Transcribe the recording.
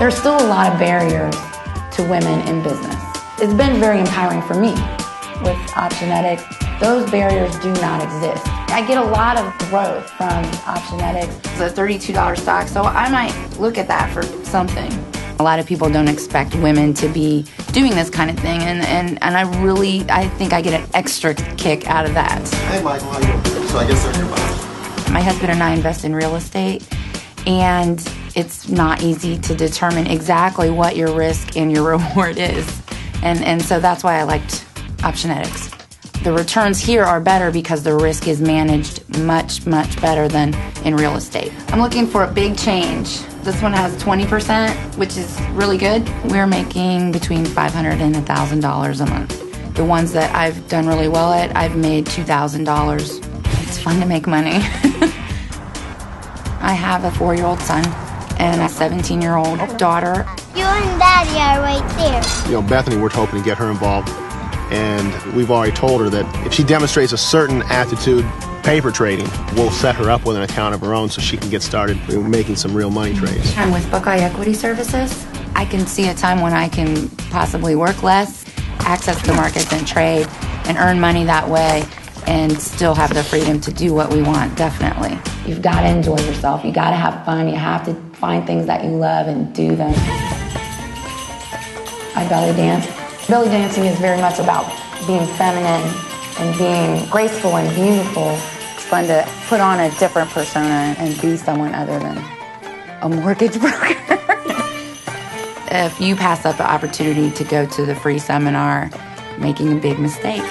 There's still a lot of barriers to women in business. It's been very empowering for me. With Optionetics, those barriers do not exist. I get a lot of growth from Optionetics. It's a $32 stock, so I might look at that for something. A lot of people don't expect women to be doing this kind of thing, and I think I get an extra kick out of that. Hey Michael, how you doing? So I guess they're your boss. My husband and I invest in real estate, and it's not easy to determine exactly what your risk and your reward is. And so that's why I liked Optionetics. The returns here are better because the risk is managed much, much better than in real estate. I'm looking for a big change. This one has 20%, which is really good. We're making between $500 and $1,000 a month. The ones that I've done really well at, I've made $2,000. It's fun to make money. I have a 4-year-old son and a 17-year-old daughter. You and Daddy are right there. You know, Bethany, we're hoping to get her involved, and we've already told her that if she demonstrates a certain attitude, paper trading, we'll set her up with an account of her own so she can get started making some real money trades. I'm with Buckeye Equity Services. I can see a time when I can possibly work less, access the markets and trade, and earn money that way, and still have the freedom to do what we want, definitely. You've got to enjoy yourself. You got to have fun. You have to find things that you love and do them. I belly dance. Belly dancing is very much about being feminine and being graceful and beautiful. It's fun to put on a different persona and be someone other than a mortgage broker. If you pass up an opportunity to go to the free seminar, making a big mistake.